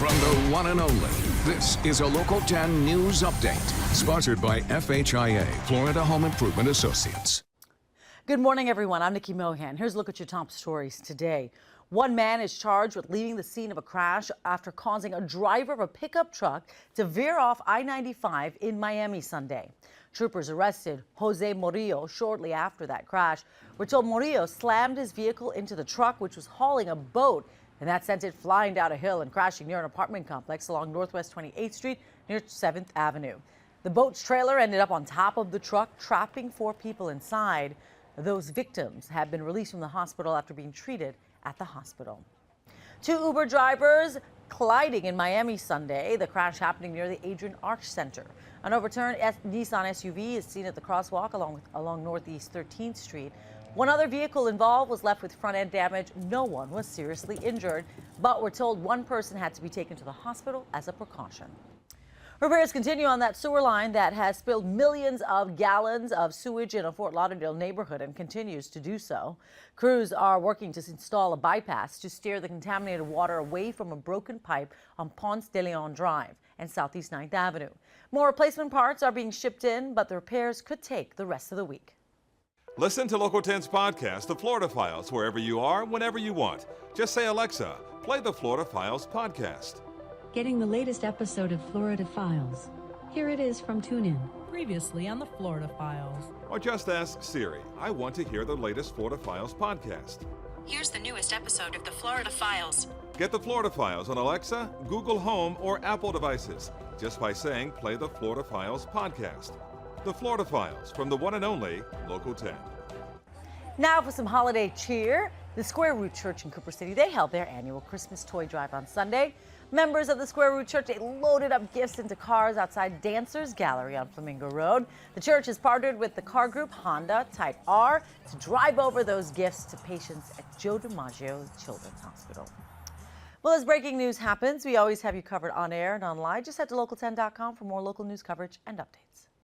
From the one and only, this is a Local 10 News Update, sponsored by FHIA, Florida Home Improvement Associates. Good morning, everyone. I'm Nikki Mohan. Here's a look at your top stories today. One man is charged with leaving the scene of a crash after causing a driver of a pickup truck to veer off I-95 in Miami Sunday. Troopers arrested Jose Murillo shortly after that crash. We're told Murillo slammed his vehicle into the truck, which was hauling a boat, and that sent it flying down a hill and crashing near an apartment complex along Northwest 28th Street near 7th Avenue. The boat's trailer ended up on top of the truck, trapping 4 people inside. Those victims have been released from the hospital after being treated at the hospital. 2 Uber drivers colliding in Miami Sunday, the crash happening near the Adrian Arch Center. An overturned Nissan SUV is seen at the crosswalk along Northeast 13th Street. One other vehicle involved was left with front-end damage. No one was seriously injured, but we're told one person had to be taken to the hospital as a precaution. Repairs continue on that sewer line that has spilled millions of gallons of sewage in a Fort Lauderdale neighborhood and continues to do so. Crews are working to install a bypass to steer the contaminated water away from a broken pipe on Ponce de Leon Drive and Southeast 9th Avenue. More replacement parts are being shipped in, but the repairs could take the rest of the week. Listen to Local 10's podcast, The Florida Files, wherever you are, whenever you want. Just say, Alexa, play the Florida Files podcast. Getting the latest episode of Florida Files. Here it is from TuneIn. Previously on the Florida Files. Or just ask Siri, I want to hear the latest Florida Files podcast. Here's the newest episode of the Florida Files. Get the Florida Files on Alexa, Google Home, or Apple devices just by saying play the Florida Files podcast. The Florida Files from the one and only Local 10. Now for some holiday cheer. The Square Root Church in Cooper City, they held their annual Christmas toy drive on Sunday. Members of the Square Root Church, they loaded up gifts into cars outside Dancers Gallery on Flamingo Road. The church has partnered with the car group Honda Type R to drive over those gifts to patients at Joe DiMaggio Children's Hospital. Well, as breaking news happens, we always have you covered on air and online. Just head to local10.com for more local news coverage and updates.